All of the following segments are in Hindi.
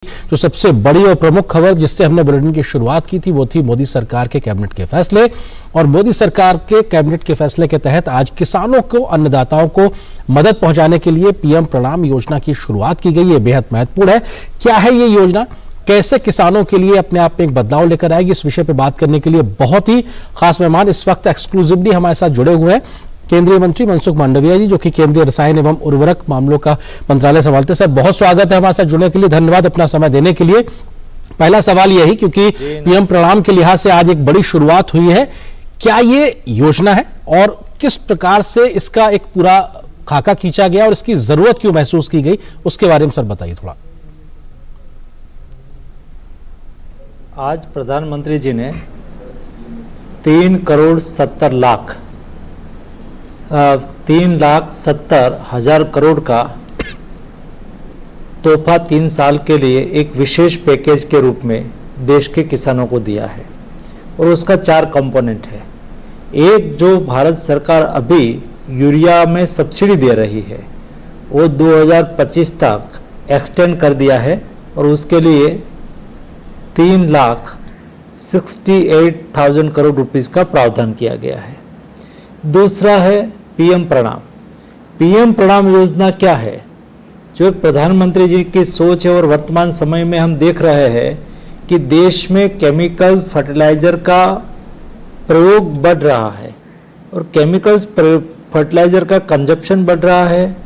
जो सबसे बड़ी और प्रमुख खबर जिससे हमने बुलेटिन की शुरुआत की थी वो थी मोदी सरकार के कैबिनेट के फैसले। और मोदी सरकार के कैबिनेट के फैसले के तहत आज किसानों को, अन्नदाताओं को मदद पहुंचाने के लिए पीएम प्रणाम योजना की शुरुआत की गई। ये बेहद महत्वपूर्ण है। क्या है ये योजना, कैसे किसानों के लिए अपने आप में एक बदलाव लेकर आएगी, इस विषय पर बात करने के लिए बहुत ही खास मेहमान इस वक्त एक्सक्लूसिवली हमारे साथ जुड़े हुए हैं। केंद्रीय मंत्री मनसुख मांडविया जी, जो कि केंद्रीय रसायन एवं उर्वरक मामलों का मंत्रालय संभालते हैं। सर, बहुत स्वागत है हमारे साथ जुड़ने के लिए, धन्यवाद अपना समय देने के लिए। पहला सवाल यही, क्योंकि पीएम प्रणाम के लिहाज से आज एक बड़ी शुरुआत हुई है, क्या ये योजना है और किस प्रकार से इसका एक पूरा खाका खींचा गया और इसकी जरूरत क्यों महसूस की गई, उसके बारे में सर बताइए थोड़ा। आज प्रधानमंत्री जी ने 3,70,00,000 करोड़ का तोहफा 3 साल के लिए एक विशेष पैकेज के रूप में देश के किसानों को दिया है। और उसका 4 कंपोनेंट है। एक, जो भारत सरकार अभी यूरिया में सब्सिडी दे रही है, वो 2025 तक एक्सटेंड कर दिया है और उसके लिए 3,68,000 करोड़ रुपीस का प्रावधान किया गया है। दूसरा है पीएम प्रणाम। पीएम प्रणाम योजना क्या है? जो प्रधानमंत्री जी की सोच है और वर्तमान समय में हम देख रहे हैं कि देश में केमिकल फर्टिलाइजर का प्रयोग बढ़ रहा है और केमिकल्स फर्टिलाइजर का कंजप्शन बढ़ रहा है,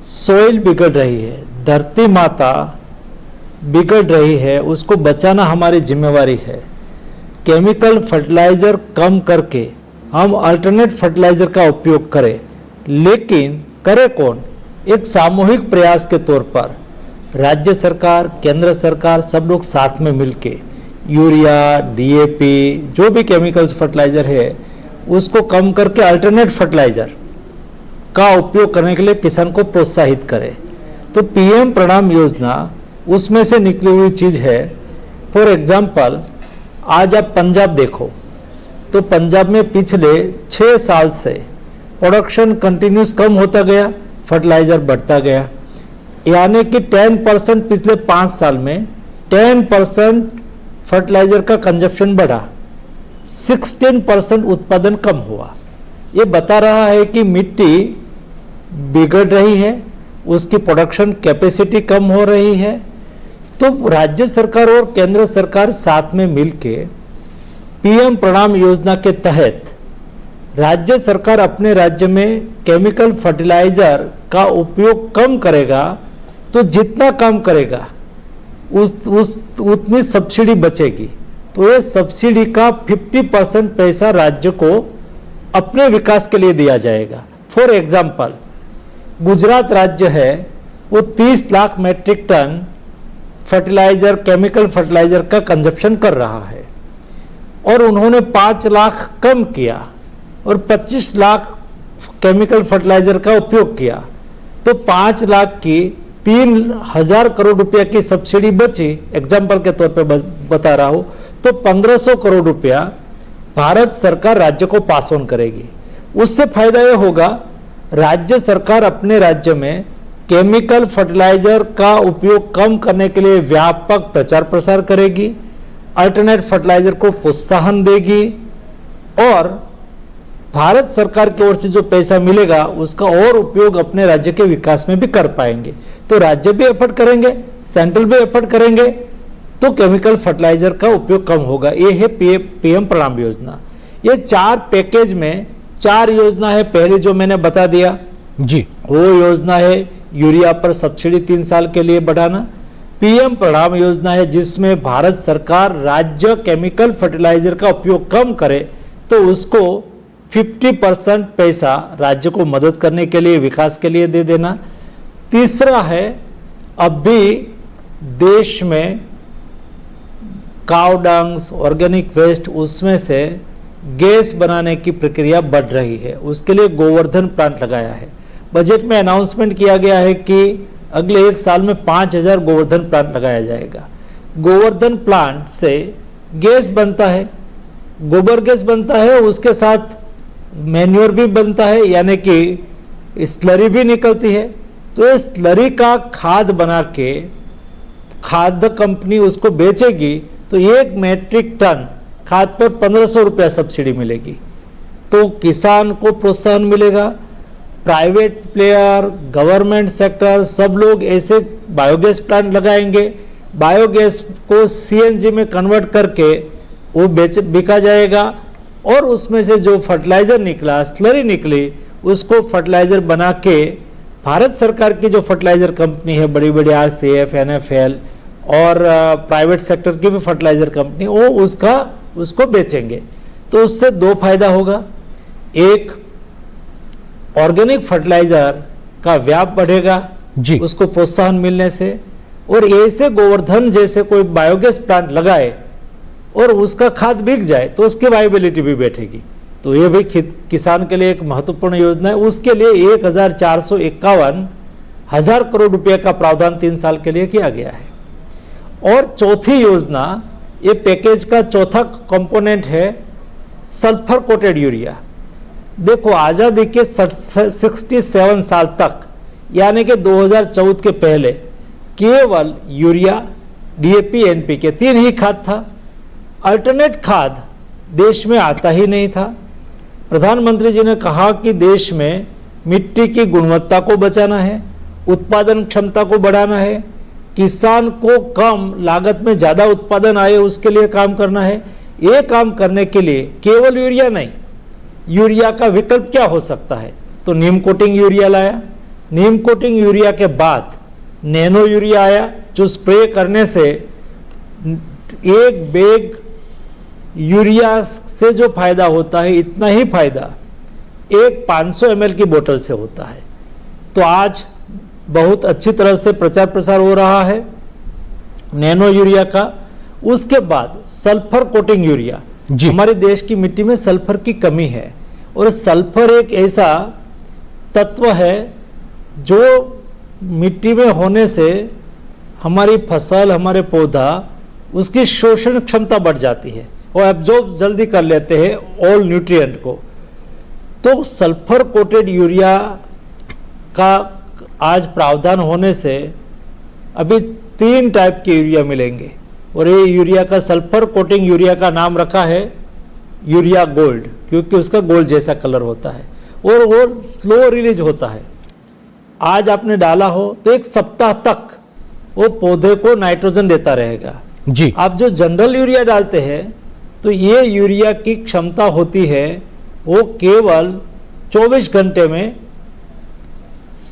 सॉइल बिगड़ रही है, धरती माता बिगड़ रही है, उसको बचाना हमारी जिम्मेवारी है। केमिकल फर्टिलाइजर कम करके हम अल्टरनेट फर्टिलाइजर का उपयोग करें, लेकिन करे कौन? एक सामूहिक प्रयास के तौर पर राज्य सरकार, केंद्र सरकार, सब लोग साथ में मिलके यूरिया, डीएपी, जो भी केमिकल्स फर्टिलाइजर है उसको कम करके अल्टरनेट फर्टिलाइजर का उपयोग करने के लिए किसान को प्रोत्साहित करें। तो पीएम प्रणाम योजना उसमें से निकली हुई चीज है। फॉर एग्जाम्पल, आज आप पंजाब देखो तो पंजाब में पिछले 6 साल से प्रोडक्शन कंटिन्यूस कम होता गया, फर्टिलाइजर बढ़ता गया, यानी कि 10% पिछले 5 साल में 10% फर्टिलाइजर का कंजप्शन बढ़ा, 16% उत्पादन कम हुआ। ये बता रहा है कि मिट्टी बिगड़ रही है, उसकी प्रोडक्शन कैपेसिटी कम हो रही है। तो राज्य सरकार और केंद्र सरकार साथ में मिलके पीएम प्रणाम योजना के तहत राज्य सरकार अपने राज्य में केमिकल फर्टिलाइजर का उपयोग कम करेगा, तो जितना कम करेगा उतनी सब्सिडी बचेगी। तो ये सब्सिडी का 50% पैसा राज्य को अपने विकास के लिए दिया जाएगा। फॉर एग्जाम्पल, गुजरात राज्य है, वो 30 lakh metric ton fertiliser, chemical fertiliser का कंजप्शन कर रहा है और उन्होंने 5 लाख कम किया और 25 लाख केमिकल फर्टिलाइजर का उपयोग किया। तो 5 लाख की 3,000 करोड़ रुपया की सब्सिडी बची, एग्जाम्पल के तौर पे बता रहा हूं। तो 1,500 करोड़ रुपया भारत सरकार राज्य को पास ऑन करेगी। उससे फायदा यह होगा, राज्य सरकार अपने राज्य में केमिकल फर्टिलाइजर का उपयोग कम करने के लिए व्यापक प्रचार प्रसार करेगी, अल्टरनेट फर्टिलाइजर को प्रोत्साहन देगी और भारत सरकार की ओर से जो पैसा मिलेगा उसका और उपयोग अपने राज्य के विकास में भी कर पाएंगे। तो राज्य भी एफर्ट करेंगे, सेंट्रल भी एफर्ट करेंगे, तो केमिकल फर्टिलाइजर का उपयोग कम होगा। ये है पीएम प्रणाम योजना। ये 4 पैकेज में 4 योजना है। पहले जो मैंने बता दिया जी, वो योजना है यूरिया पर सब्सिडी 3 साल के लिए बढ़ाना। पीएम प्रणाम योजना है जिसमें भारत सरकार राज्य केमिकल फर्टिलाइजर का उपयोग कम करे तो उसको 50% पैसा राज्य को मदद करने के लिए, विकास के लिए दे देना। तीसरा है, अब भी देश में काउ डंग्स, ऑर्गेनिक वेस्ट, उसमें से गैस बनाने की प्रक्रिया बढ़ रही है, उसके लिए गोवर्धन प्लांट लगाया है। बजट में अनाउंसमेंट किया गया है कि अगले 1 साल में 5,000 गोवर्धन प्लांट लगाया जाएगा। गोवर्धन प्लांट से गैस बनता है, गोबर गैस बनता है, उसके साथ मैन्योर भी बनता है, यानी कि स्लरी भी निकलती है। तो ये स्लरी का खाद बना के खाद्य कंपनी उसको बेचेगी तो 1 मीट्रिक टन खाद पर 1500 रुपया सब्सिडी मिलेगी। तो किसान को प्रोत्साहन मिलेगा। प्राइवेट प्लेयर, गवर्नमेंट सेक्टर, सब लोग ऐसे बायोगैस प्लांट लगाएंगे। बायोगैस को सीएनजी में कन्वर्ट करके वो बिका जाएगा और उसमें से जो फर्टिलाइजर निकला, स्लरी निकली, उसको फर्टिलाइजर बना के भारत सरकार की जो फर्टिलाइजर कंपनी है, बड़ी बड़ी आरसीएफ, एनएफएल और प्राइवेट सेक्टर की भी फर्टिलाइजर कंपनी, वो उसको बेचेंगे। तो उससे 2 फायदा होगा। एक, ऑर्गेनिक फर्टिलाइजर का व्याप बढ़ेगा जी, उसको प्रोत्साहन मिलने से, और ऐसे गोवर्धन जैसे कोई बायोगैस प्लांट लगाए और उसका खाद बिक जाए तो उसकी वायबिलिटी भी बैठेगी। तो ये भी किसान के लिए एक महत्वपूर्ण योजना है। उसके लिए 1451,000 करोड़ रुपए का प्रावधान 3 साल के लिए किया गया है। और चौथी योजना, ये पैकेज का चौथा कंपोनेंट है सल्फर कोटेड यूरिया। देखो, आजादी के 67 साल तक, यानी कि 2014 के पहले केवल यूरिया, डीएपी, एनपीके 3 ही खाद था। अल्टरनेट खाद देश में आता ही नहीं था। प्रधानमंत्री जी ने कहा कि देश में मिट्टी की गुणवत्ता को बचाना है, उत्पादन क्षमता को बढ़ाना है, किसान को कम लागत में ज्यादा उत्पादन आए उसके लिए काम करना है। ये काम करने के लिए केवल यूरिया नहीं, यूरिया का विकल्प क्या हो सकता है? तो नीम कोटिंग यूरिया लाया। नीम कोटिंग यूरिया के बाद नैनो यूरिया आया, जो स्प्रे करने से 1 बैग यूरिया से जो फायदा होता है, इतना ही फायदा एक 500 ml की बोतल से होता है। तो आज बहुत अच्छी तरह से प्रचार प्रसार हो रहा है नैनो यूरिया का। उसके बाद सल्फर कोटिंग यूरिया। हमारे देश की मिट्टी में सल्फर की कमी है, और सल्फर एक ऐसा तत्व है जो मिट्टी में होने से हमारी फसल, हमारे पौधा, उसकी शोषण क्षमता बढ़ जाती है और एब्जॉर्ब जल्दी कर लेते हैं ऑल न्यूट्रिएंट को। तो सल्फर कोटेड यूरिया का आज प्रावधान होने से अभी 3 टाइप के यूरिया मिलेंगे, और ये यूरिया का, सल्फर कोटिंग यूरिया का नाम रखा है यूरिया गोल्ड, क्योंकि उसका गोल्ड जैसा कलर होता है और वो स्लो रिलीज होता है। आज आपने डाला हो तो 1 सप्ताह तक वो पौधे को नाइट्रोजन देता रहेगा जी। आप जो जनरल यूरिया डालते हैं, तो ये यूरिया की क्षमता होती है वो केवल 24 घंटे में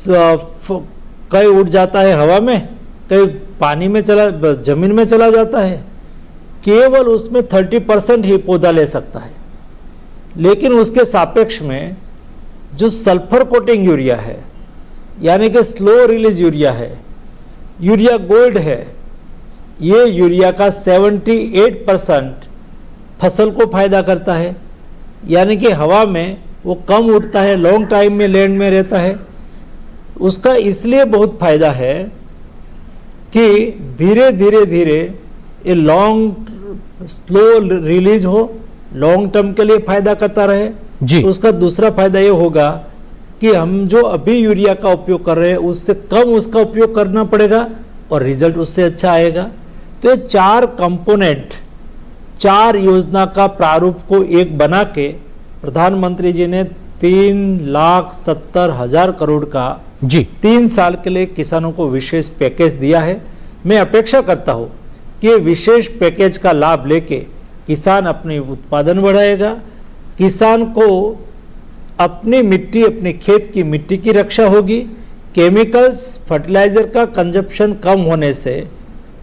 कहीं उड़ जाता है हवा में, कहीं पानी में जमीन में चला जाता है। केवल उसमें 30% ही पौधा ले सकता है। लेकिन उसके सापेक्ष में जो सल्फर कोटिंग यूरिया है, यानी कि स्लो रिलीज यूरिया है, यूरिया गोल्ड है, ये यूरिया का 78% फसल को फायदा करता है। यानी कि हवा में वो कम उड़ता है, लॉन्ग टाइम में लैंड में रहता है। उसका इसलिए बहुत फायदा है कि धीरे धीरे ये लॉन्ग स्लो रिलीज हो, लॉन्ग टर्म के लिए फायदा करता रहे जी। तो उसका दूसरा फायदा ये होगा कि हम जो अभी यूरिया का उपयोग कर रहे हैं उससे कम उसका उपयोग करना पड़ेगा और रिजल्ट उससे अच्छा आएगा। तो ये 4 कंपोनेंट, 4 योजना का प्रारूप को एक बना के प्रधानमंत्री जी ने 3,70,000 करोड़ का जी 3 साल के लिए किसानों को विशेष पैकेज दिया है। मैं अपेक्षा करता हूं कि विशेष पैकेज का लाभ लेके किसान अपनी उत्पादन बढ़ाएगा, किसान को अपनी मिट्टी, अपने खेत की मिट्टी की रक्षा होगी। केमिकल्स, फर्टिलाइजर का कंजप्शन कम होने से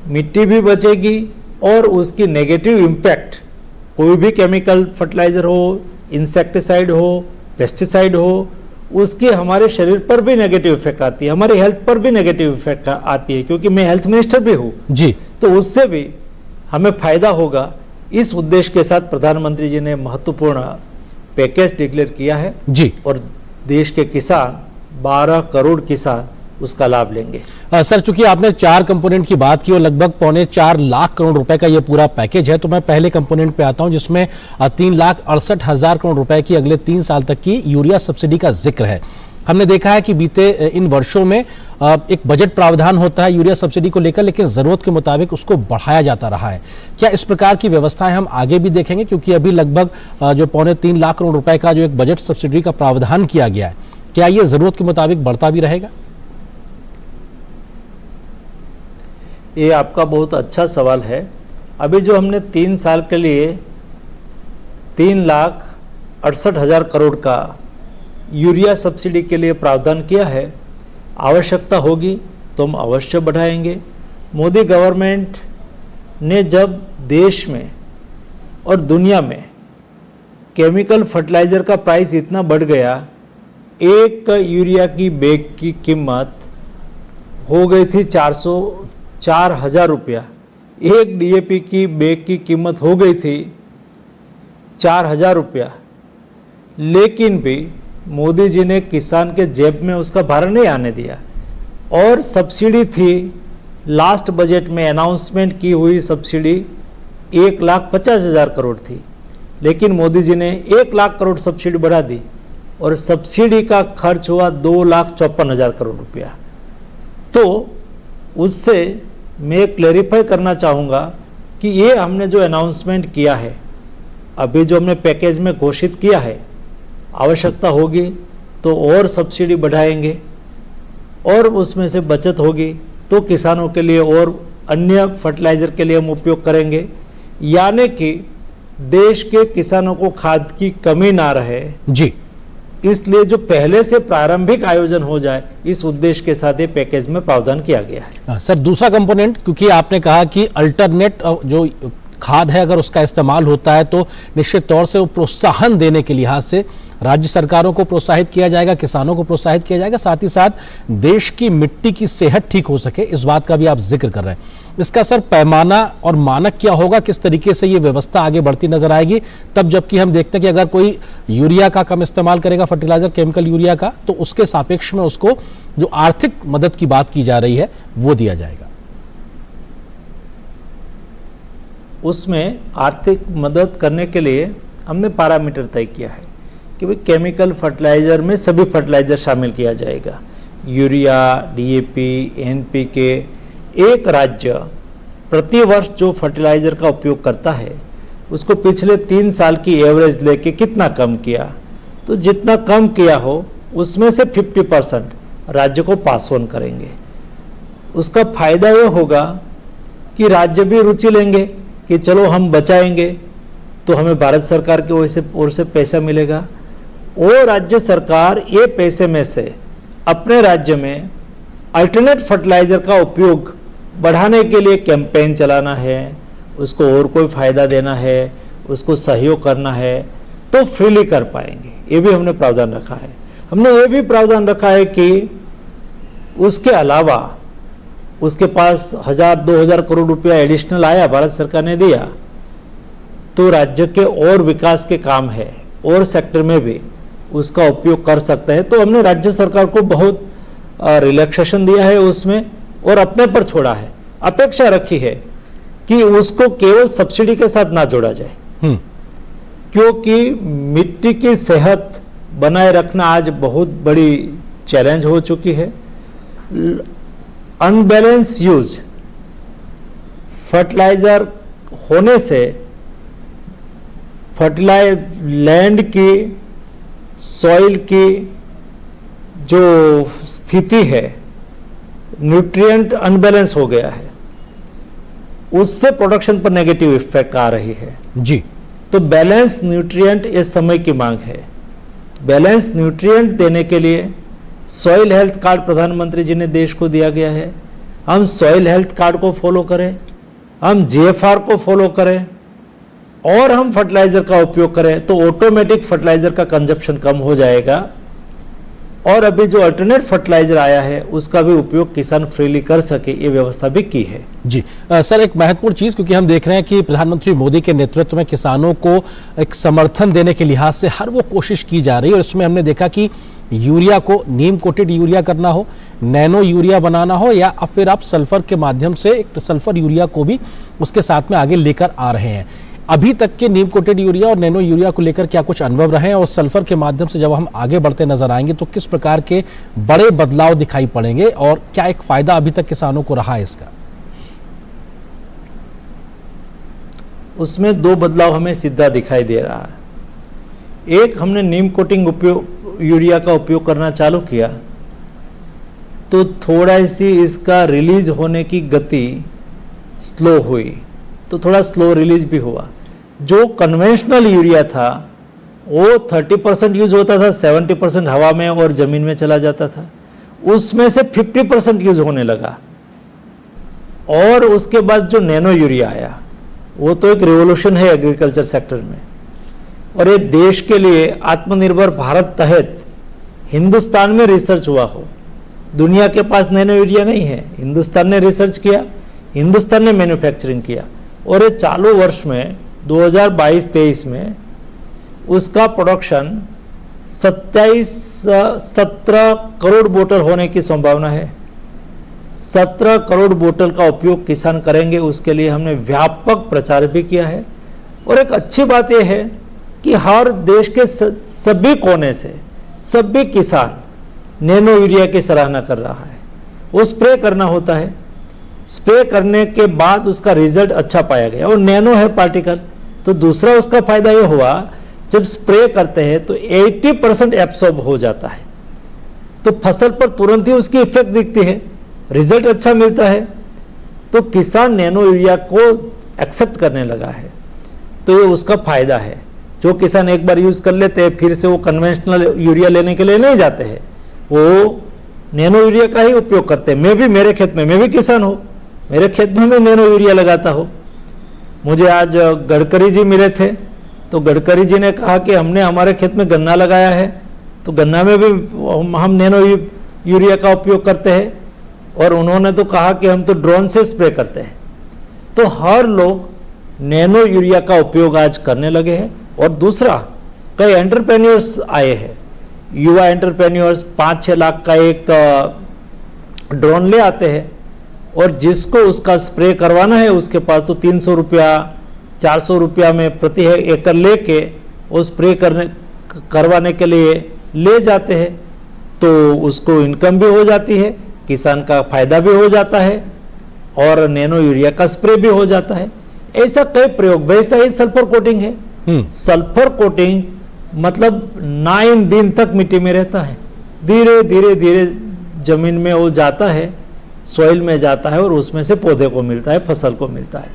मिट्टी भी बचेगी और उसकी नेगेटिव इम्पैक्ट, कोई भी केमिकल फर्टिलाइजर हो, इंसेक्टिसाइड हो, पेस्टिसाइड हो, उसकी हमारे शरीर पर भी नेगेटिव इफेक्ट आती है, हमारे हेल्थ पर भी नेगेटिव इफेक्ट आती है, क्योंकि मैं हेल्थ मिनिस्टर भी हूं जी। तो उससे भी हमें फायदा होगा। इस उद्देश्य के साथ प्रधानमंत्री जी ने महत्वपूर्ण पैकेज डिक्लेयर किया है जी, और देश के किसान 12 करोड़ किसान उसका लाभ लेंगे। सर, चूंकि आपने 4 कंपोनेंट की बात की और लगभग 4.25 लाख करोड़ रुपए का ये पूरा पैकेज है, तो मैं पहले कंपोनेंट पे आता हूं जिसमें 3,68,000 करोड़ रुपए की अगले 3 साल तक की यूरिया सब्सिडी का जिक्र है। हमने देखा है कि बीते इन वर्षों में एक बजट प्रावधान होता है यूरिया सब्सिडी को लेकर, लेकिन जरूरत के मुताबिक उसको बढ़ाया जाता रहा है। क्या इस प्रकार की व्यवस्थाएं हम आगे भी देखेंगे, क्योंकि अभी लगभग जो 3.25 लाख करोड़ रुपए का जो एक बजट सब्सिडी का प्रावधान किया गया है, क्या ये जरूरत के मुताबिक बढ़ता भी रहेगा? ये आपका बहुत अच्छा सवाल है। अभी जो हमने 3 साल के लिए 3,68,000 करोड़ का यूरिया सब्सिडी के लिए प्रावधान किया है, आवश्यकता होगी तो हम अवश्य बढ़ाएंगे। मोदी गवर्नमेंट ने जब देश में और दुनिया में केमिकल फर्टिलाइजर का प्राइस इतना बढ़ गया, एक यूरिया की बैग की कीमत हो गई थी 4,000 रुपया, एक डीएपी की बैग की कीमत हो गई थी 4,000 रुपया, लेकिन भी मोदी जी ने किसान के जेब में उसका भार नहीं आने दिया। और सब्सिडी थी, लास्ट बजट में अनाउंसमेंट की हुई सब्सिडी 1,50,000 करोड़ थी, लेकिन मोदी जी ने 1 लाख करोड़ सब्सिडी बढ़ा दी और सब्सिडी का खर्च हुआ 2,54,000 करोड़ रुपया। तो उससे मैं क्लेरिफाई करना चाहूँगा कि ये हमने जो अनाउंसमेंट किया है, अभी जो हमने पैकेज में घोषित किया है, आवश्यकता होगी तो और सब्सिडी बढ़ाएंगे और उसमें से बचत होगी तो किसानों के लिए और अन्य फर्टिलाइजर के लिए हम उपयोग करेंगे, यानी कि देश के किसानों को खाद की कमी ना रहे जी। इसलिए जो पहले से प्रारंभिक आयोजन हो जाए, इस उद्देश्य के साथ ये पैकेज में प्रावधान किया गया है। सर, दूसरा कंपोनेंट, क्योंकि आपने कहा कि अल्टरनेट जो खाद है अगर उसका इस्तेमाल होता है तो निश्चित तौर से वो प्रोत्साहन देने के लिहाज से राज्य सरकारों को प्रोत्साहित किया जाएगा, किसानों को प्रोत्साहित किया जाएगा, साथ ही साथ देश की मिट्टी की सेहत ठीक हो सके, इस बात का भी आप जिक्र कर रहे हैं। इसका सर पैमाना और मानक क्या होगा, किस तरीके से ये व्यवस्था आगे बढ़ती नजर आएगी तब जबकि हम देखते हैं कि अगर कोई यूरिया का कम इस्तेमाल करेगा, फर्टिलाइजर केमिकल यूरिया का, तो उसके सापेक्ष में उसको जो आर्थिक मदद की बात की जा रही है वो दिया जाएगा? उसमें आर्थिक मदद करने के लिए हमने पैरामीटर तय किया है कि भाई केमिकल फर्टिलाइजर में सभी फर्टिलाइजर शामिल किया जाएगा, यूरिया, डीएपी, एनपीके। एक राज्य प्रति वर्ष जो फर्टिलाइजर का उपयोग करता है उसको पिछले 3 साल की एवरेज लेके कितना कम किया, तो जितना कम किया हो उसमें से 50% राज्य को पास ऑन करेंगे। उसका फायदा यह होगा कि राज्य भी रुचि लेंगे कि चलो हम बचाएंगे तो हमें भारत सरकार की ओर से पैसा मिलेगा, और राज्य सरकार ये पैसे में से अपने राज्य में अल्टरनेट फर्टिलाइजर का उपयोग बढ़ाने के लिए कैंपेन चलाना है, उसको और कोई फायदा देना है, उसको सहयोग करना है तो फ्रीली कर पाएंगे। ये भी हमने प्रावधान रखा है। हमने ये भी प्रावधान रखा है कि उसके अलावा उसके पास 1,000-2,000 करोड़ रुपया एडिशनल आया, भारत सरकार ने दिया, तो राज्य के और विकास के काम है और सेक्टर में भी उसका उपयोग कर सकते हैं। तो हमने राज्य सरकार को बहुत रिलैक्सेशन दिया है उसमें और अपने पर छोड़ा है। अपेक्षा रखी है कि उसको केवल सब्सिडी के साथ ना जोड़ा जाए, क्योंकि मिट्टी की सेहत बनाए रखना आज बहुत बड़ी चैलेंज हो चुकी है। अनबैलेंस यूज फर्टिलाइजर होने से लैंड की, सॉइल की जो स्थिति है, न्यूट्रिएंट अनबैलेंस हो गया है, उससे प्रोडक्शन पर नेगेटिव इफेक्ट आ रही है जी। तो बैलेंस न्यूट्रिएंट इस समय की मांग है। बैलेंस न्यूट्रिएंट देने के लिए सॉइल हेल्थ कार्ड प्रधानमंत्री जी ने देश को दिया गया है। हम सॉइल हेल्थ कार्ड को फॉलो करें, हम जीएफआर को फॉलो करें और हम फर्टिलाइजर का उपयोग करें तो ऑटोमेटिक फर्टिलाइजर का कंजप्शन कम हो जाएगा। और अभी जो अल्टरनेट फर्टिलाइजर आया है उसका भी उपयोग किसान फ्रीली कर सके, ये व्यवस्था भी की है जी। सर, एक महत्वपूर्ण चीज, क्योंकि हम देख रहे हैं कि प्रधानमंत्री मोदी के नेतृत्व में किसानों को एक समर्थन देने के लिहाज से हर वो कोशिश की जा रही है, और इसमें हमने देखा कि यूरिया को नीम कोटेड यूरिया करना हो, नैनो यूरिया बनाना हो, या फिर आप सल्फर के माध्यम से एक सल्फर यूरिया को भी उसके साथ में आगे लेकर आ रहे हैं। अभी तक के नीम कोटेड यूरिया और नैनो यूरिया को लेकर क्या कुछ अनुभव रहे हैं, और सल्फर के माध्यम से जब हम आगे बढ़ते नजर आएंगे तो किस प्रकार के बड़े बदलाव दिखाई पड़ेंगे, और क्या एक फायदा अभी तक किसानों को रहा है इसका? उसमें दो बदलाव हमें सीधा दिखाई दे रहा है। एक, हमने नीम कोटिंग यूरिया का उपयोग करना चालू किया तो थोड़ा सी इसका रिलीज होने की गति स्लो हुई, तो थोड़ा स्लो रिलीज भी हुआ। जो कन्वेंशनल यूरिया था वो 30% यूज होता था, 70% हवा में और जमीन में चला जाता था, उसमें से 50% यूज होने लगा। और उसके बाद जो नैनो यूरिया आया वो तो एक रिवॉल्यूशन है एग्रीकल्चर सेक्टर में, और ये देश के लिए आत्मनिर्भर भारत तहत हिंदुस्तान में रिसर्च हुआ हो। दुनिया के पास नैनो यूरिया नहीं है, हिंदुस्तान ने रिसर्च किया, हिंदुस्तान ने मैन्युफैक्चरिंग किया, और ये चालू वर्ष में 2022-23 में उसका प्रोडक्शन 17 करोड़ बोतल होने की संभावना है। 17 करोड़ बोतल का उपयोग किसान करेंगे, उसके लिए हमने व्यापक प्रचार भी किया है। और एक अच्छी बात यह है कि हर देश के सभी कोने से सभी किसान नैनो यूरिया की सराहना कर रहा है। वो स्प्रे करना होता है, स्प्रे करने के बाद उसका रिजल्ट अच्छा पाया गया, और नैनो है पार्टिकल। तो दूसरा उसका फायदा यह हुआ, जब स्प्रे करते हैं तो 80% एब्सॉर्ब हो जाता है, तो फसल पर तुरंत ही उसकी इफेक्ट दिखती है, रिजल्ट अच्छा मिलता है। तो किसान नैनो यूरिया को एक्सेप्ट करने लगा है, तो ये उसका फायदा है। जो किसान एक बार यूज कर लेते हैं फिर से वो कन्वेंशनल यूरिया लेने के लिए नहीं जाते हैं, वो नैनो यूरिया का ही उपयोग करते हैं। मैं भी मेरे खेत में, मैं भी किसान हूं, मेरे खेत में मैं नैनो यूरिया लगाता हूं। मुझे आज गडकरी जी मिले थे, तो गडकरी जी ने कहा कि हमने हमारे खेत में गन्ना लगाया है, तो गन्ना में भी हम नैनो यूरिया का उपयोग करते हैं। और उन्होंने तो कहा कि हम तो ड्रोन से स्प्रे करते हैं। तो हर लोग नैनो यूरिया का उपयोग आज करने लगे हैं। और दूसरा, कई एंटरप्रेन्योर्स आए हैं, युवा एंटरप्रेन्योर्स 5-6 लाख का एक ड्रोन ले आते हैं, और जिसको उसका स्प्रे करवाना है उसके पास तो 300 रुपया 400 रुपया में प्रति एकड़ लेके वो स्प्रे करवाने के लिए ले जाते हैं। तो उसको इनकम भी हो जाती है, किसान का फायदा भी हो जाता है, और नैनो यूरिया का स्प्रे भी हो जाता है। ऐसा कई प्रयोग। वैसा ही सल्फर कोटिंग है। सल्फर कोटिंग मतलब 9 दिन तक मिट्टी में रहता है, धीरे धीरे धीरे जमीन में वो जाता है, सॉइल में जाता है, और उसमें से पौधे को मिलता है, फसल को मिलता है।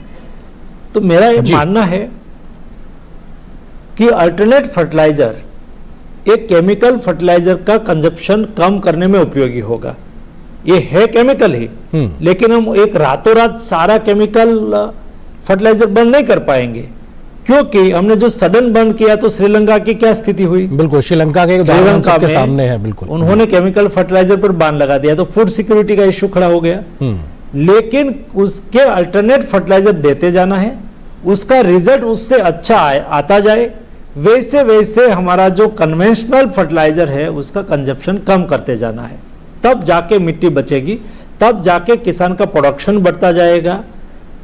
तो मेरा ये मानना है कि अल्टरनेट फर्टिलाइजर एक केमिकल फर्टिलाइजर का कंजप्शन कम करने में उपयोगी होगा। ये है केमिकल ही, लेकिन हम एक रातों रात सारा केमिकल फर्टिलाइजर बंद नहीं कर पाएंगे, क्योंकि हमने जो सडन बंद किया तो श्रीलंका की क्या स्थिति हुई। बिल्कुल, श्रीलंका के उदाहरण सबके सामने है। बिल्कुल, उन्होंने केमिकल फर्टिलाइजर पर बैन लगा दिया, तो फूड सिक्योरिटी का इश्यू खड़ा हो गया। लेकिन उसके अल्टरनेट फर्टिलाइजर देते जाना है, उसका रिजल्ट उससे अच्छा आता जाए। वैसे वैसे हमारा जो कन्वेंशनल फर्टिलाइजर है उसका कंजप्शन कम करते जाना है, तब जाके मिट्टी बचेगी, तब जाके किसान का प्रोडक्शन बढ़ता जाएगा,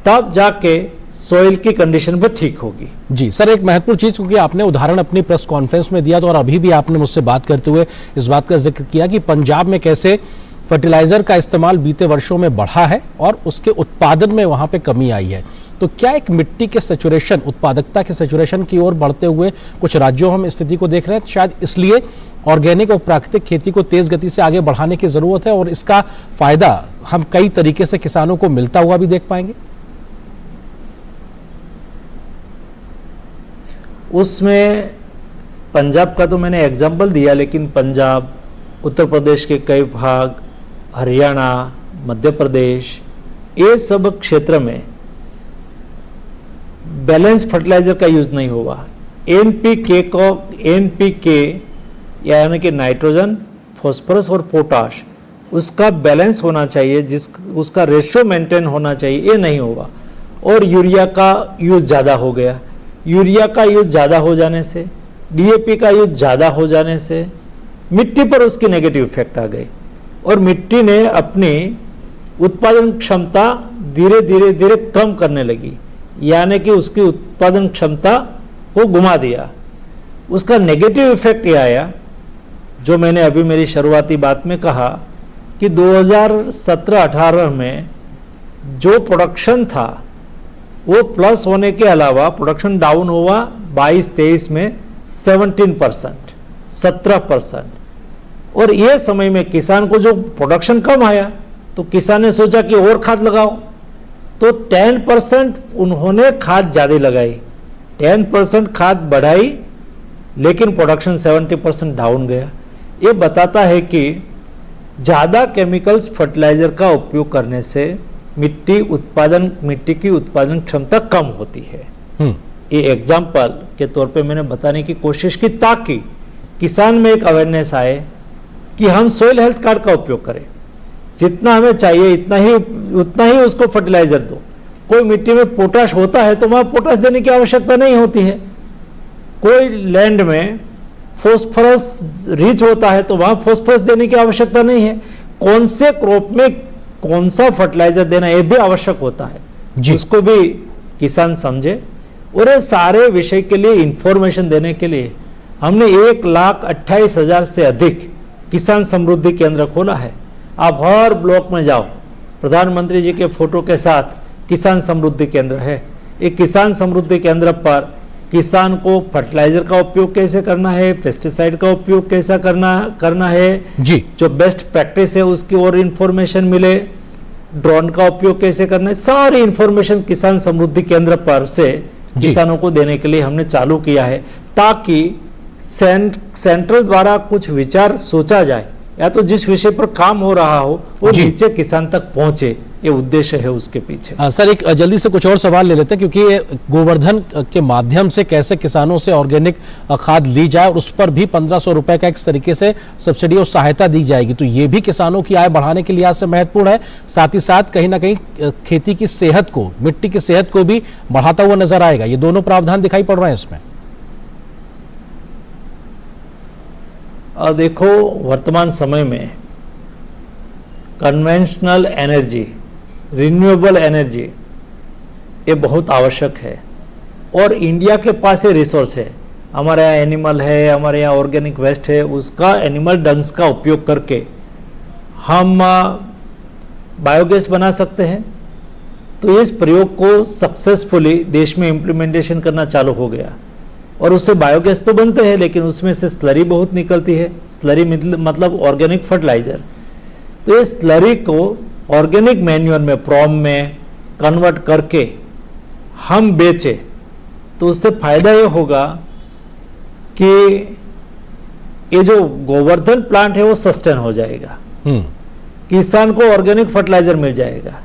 तब जाके सॉइल की कंडीशन भी ठीक होगी। जी सर, एक महत्वपूर्ण चीज, क्योंकि आपने उदाहरण अपनी प्रेस कॉन्फ्रेंस में दिया, तो और अभी भी आपने मुझसे बात करते हुए इस बात का जिक्र किया कि पंजाब में कैसे फर्टिलाइजर का इस्तेमाल बीते वर्षों में बढ़ा है और उसके उत्पादन में वहां पे कमी आई है। तो क्या एक मिट्टी के सैचुरेशन, उत्पादकता के सैचुरेशन की ओर बढ़ते हुए कुछ राज्यों हम स्थिति को देख रहे हैं? शायद इसलिए ऑर्गेनिक और प्राकृतिक खेती को तेज गति से आगे बढ़ाने की जरूरत है, और इसका फायदा हम कई तरीके से किसानों को मिलता हुआ भी देख पाएंगे। उसमें पंजाब का तो मैंने एग्जाम्पल दिया, लेकिन पंजाब, उत्तर प्रदेश के कई भाग, हरियाणा, मध्य प्रदेश, ये सब क्षेत्र में बैलेंस फर्टिलाइजर का यूज नहीं हुआ। एनपीके यानी कि नाइट्रोजन, फास्फोरस और पोटाश, उसका बैलेंस होना चाहिए, उसका रेशियो मेंटेन होना चाहिए, ये नहीं हुआ। और यूरिया का यूज ज्यादा हो गया। यूरिया का यूज ज्यादा हो जाने से, डीएपी का यूज ज्यादा हो जाने से मिट्टी पर उसकी नेगेटिव इफेक्ट आ गई, और मिट्टी ने अपनी उत्पादन क्षमता धीरे धीरे धीरे कम करने लगी। यानी कि उसकी उत्पादन क्षमता को गुमा दिया। उसका नेगेटिव इफेक्ट ये आया, जो मैंने अभी मेरी शुरुआती बात में कहा, कि 2017-18 में जो प्रोडक्शन था वो प्लस होने के अलावा प्रोडक्शन डाउन हुआ 22-23 में 17%। और ये समय में किसान को जो प्रोडक्शन कम आया तो किसान ने सोचा कि और खाद लगाओ, तो 10% उन्होंने खाद ज्यादा लगाई, 10% खाद बढ़ाई, लेकिन प्रोडक्शन 70% डाउन गया। ये बताता है कि ज्यादा केमिकल्स फर्टिलाइजर का उपयोग करने से मिट्टी की उत्पादन क्षमता कम होती है। ये एग्जाम्पल के तौर पे मैंने बताने की कोशिश की ताकि किसान में एक अवेयरनेस आए कि हम सोइल हेल्थ कार्ड का उपयोग करें, जितना हमें चाहिए उतना ही उसको फर्टिलाइजर दो। कोई मिट्टी में पोटाश होता है तो वहां पोटाश देने की आवश्यकता नहीं होती है, कोई लैंड में फॉस्फोरस रिच होता है तो वहां फॉस्फोरस देने की आवश्यकता नहीं है। कौन से क्रॉप में कौन सा फर्टिलाइजर देना यह भी आवश्यक होता है, उसको भी किसान समझे। और ये सारे विषय के लिए इंफॉर्मेशन देने के लिए हमने 1,28,000 से अधिक किसान समृद्धि केंद्र खोला है। आप हर ब्लॉक में जाओ, प्रधानमंत्री जी के फोटो के साथ किसान समृद्धि केंद्र है। एक किसान समृद्धि केंद्र पर किसान को फर्टिलाइजर का उपयोग कैसे करना है, पेस्टिसाइड का उपयोग कैसा करना है जी, जो बेस्ट प्रैक्टिस है उसकी और इंफॉर्मेशन मिले, ड्रोन का उपयोग कैसे करना है, सारी इंफॉर्मेशन किसान समृद्धि केंद्र पर से किसानों को देने के लिए हमने चालू किया है, ताकि सेंट्रल द्वारा कुछ विचार सोचा जाए या तो जिस विषय पर काम हो रहा हो वो नीचे किसान तक पहुंचे, ये उद्देश्य है उसके पीछे। सर, एक जल्दी से कुछ और सवाल ले लेते हैं, क्योंकि गोवर्धन के माध्यम से कैसे किसानों से ऑर्गेनिक खाद ली जाए और उस पर भी 1500 रुपए का एक तरीके से सब्सिडी और सहायता दी जाएगी, तो ये भी किसानों की आय बढ़ाने के लिहाज से महत्वपूर्ण है। साथ ही साथ कहीं ना कहीं खेती की सेहत को, मिट्टी की सेहत को भी बढ़ाता हुआ नजर आएगा। ये दोनों प्रावधान दिखाई पड़ रहे हैं इसमें। देखो, वर्तमान समय में कन्वेंशनल एनर्जी, रिन्यूएबल एनर्जी ये बहुत आवश्यक है और इंडिया के पास ये रिसोर्स है। हमारे यहाँ एनिमल है, हमारे यहाँ ऑर्गेनिक वेस्ट है, उसका एनिमल डंग्स का उपयोग करके हम बायोगैस बना सकते हैं। तो इस प्रयोग को सक्सेसफुली देश में इम्प्लीमेंटेशन करना चालू हो गया और उससे बायोगैस तो बनते हैं, लेकिन उसमें से स्लरी बहुत निकलती है। स्लरी मतलब ऑर्गेनिक फर्टिलाइजर। तो ये स्लरी को ऑर्गेनिक मैन्योर में, प्रॉम में कन्वर्ट करके हम बेचें तो उससे फायदा ये होगा कि ये जो गोवर्धन प्लांट है वो सस्टेन हो जाएगा, किसान को ऑर्गेनिक फर्टिलाइजर मिल जाएगा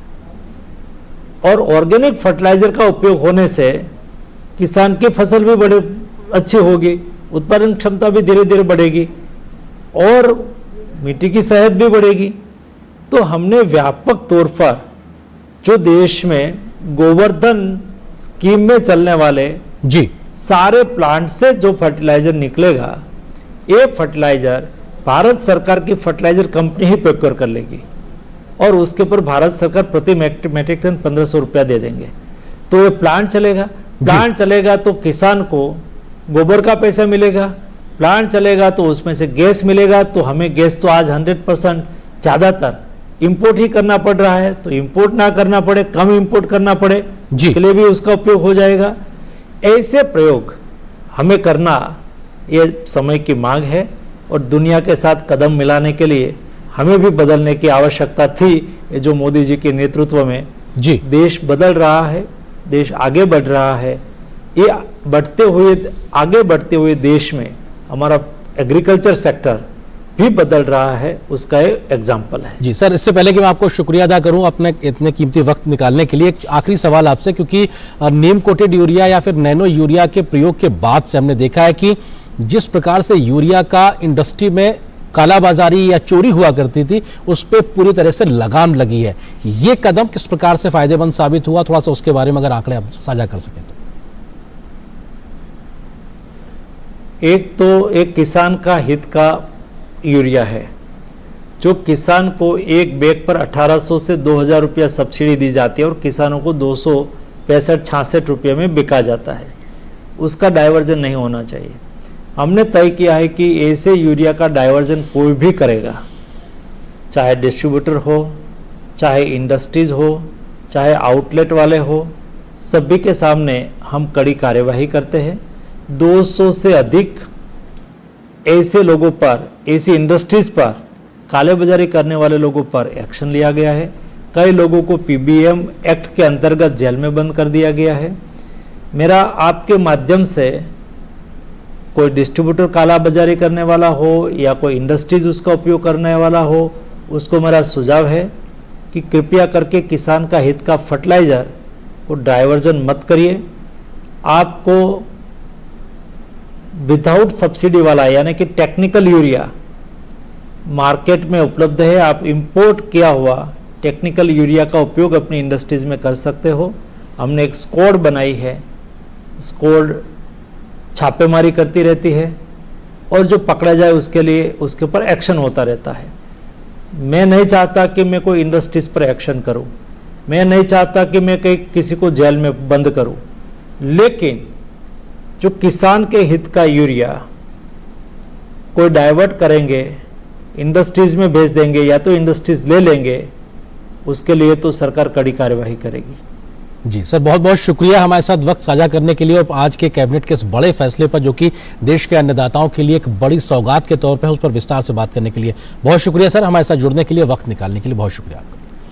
और ऑर्गेनिक फर्टिलाइजर का उपयोग होने से किसान की फसल भी बड़ी अच्छी होगी, उत्पादन क्षमता भी धीरे धीरे बढ़ेगी और मिट्टी की सेहत भी बढ़ेगी। तो हमने व्यापक तौर पर जो देश में गोवर्धन स्कीम में चलने वाले सारे प्लांट से जो फर्टिलाइजर निकलेगा, ये फर्टिलाइजर भारत सरकार की फर्टिलाइजर कंपनी ही प्रोक्योर कर लेगी और उसके ऊपर भारत सरकार प्रति मेट्रिक टन 1500 रुपया दे देंगे। तो ये प्लांट चलेगा तो किसान को गोबर का पैसा मिलेगा, प्लांट चलेगा तो उसमें से गैस मिलेगा। तो हमें गैस तो आज 100% ज्यादातर इंपोर्ट ही करना पड़ रहा है, तो इंपोर्ट ना करना पड़े, कम इंपोर्ट करना पड़े, इसके लिए भी उसका उपयोग हो जाएगा। ऐसे प्रयोग हमें करना ये समय की मांग है और दुनिया के साथ कदम मिलाने के लिए हमें भी बदलने की आवश्यकता थी। ये जो मोदी जी के नेतृत्व में देश बदल रहा है, देश आगे बढ़ रहा है, ये आगे बढ़ते हुए देश में हमारा एग्रीकल्चर सेक्टर भी बदल रहा है, उसका एक एग्जाम्पल है। जी सर, इससे पहले कि मैं आपको शुक्रिया अदा करूं अपने इतने कीमती वक्त निकालने के लिए, एक आखिरी सवाल आपसे, क्योंकि नीम कोटेड यूरिया या फिर नैनो यूरिया के प्रयोग के बाद से हमने देखा है कि जिस प्रकार से यूरिया का इंडस्ट्री में कालाबाजारी या चोरी हुआ करती थी, उस पर पूरी तरह से लगाम लगी है। ये कदम किस प्रकार से फायदेमंद साबित हुआ, थोड़ा सा उसके बारे में अगर आंकड़े आप साझा कर सकें तो। एक किसान का हित का यूरिया है, जो किसान को एक बैग पर 1800 से 2000 रुपया सब्सिडी दी जाती है और किसानों को 200 65-66 रुपये में बिका जाता है, उसका डाइवर्जन नहीं होना चाहिए। हमने तय किया है कि ऐसे यूरिया का डाइवर्जन कोई भी करेगा, चाहे डिस्ट्रीब्यूटर हो, चाहे इंडस्ट्रीज हो, चाहे आउटलेट वाले हो, सभी के सामने हम कड़ी कार्यवाही करते हैं। 200 से अधिक ऐसे लोगों पर, ऐसी इंडस्ट्रीज पर, कालेबाजारी करने वाले लोगों पर एक्शन लिया गया है। कई लोगों को पीबीएम एक्ट के अंतर्गत जेल में बंद कर दिया गया है। मेरा आपके माध्यम से कोई डिस्ट्रीब्यूटर कालाबाजारी करने वाला हो या कोई इंडस्ट्रीज उसका उपयोग करने वाला हो, उसको मेरा सुझाव है कि कृपया करके किसान का हित का फर्टिलाइजर को डाइवर्जन मत करिए। आपको विदाउट सब्सिडी वाला यानी कि टेक्निकल यूरिया मार्केट में उपलब्ध है। आप इंपोर्ट किया हुआ टेक्निकल यूरिया का उपयोग अपनी इंडस्ट्रीज में कर सकते हो। हमने एक स्क्वाड बनाई है, स्क्वाड छापेमारी करती रहती है और जो पकड़ा जाए उसके लिए उसके ऊपर एक्शन होता रहता है। मैं नहीं चाहता कि मैं कोई इंडस्ट्रीज पर एक्शन करूं, मैं नहीं चाहता कि मैं किसी को जेल में बंद करूं, लेकिन जो किसान के हित का यूरिया कोई डाइवर्ट करेंगे, इंडस्ट्रीज में भेज देंगे या तो इंडस्ट्रीज ले लेंगे, उसके लिए तो सरकार कड़ी कार्यवाही करेगी। जी सर, बहुत बहुत शुक्रिया हमारे साथ वक्त साझा करने के लिए और आज के कैबिनेट के इस बड़े फैसले पर, जो कि देश के अन्नदाताओं के लिए एक बड़ी सौगात के तौर पर है, उस पर विस्तार से बात करने के लिए बहुत शुक्रिया सर। हमारे साथ जुड़ने के लिए, वक्त निकालने के लिए बहुत शुक्रिया आपका।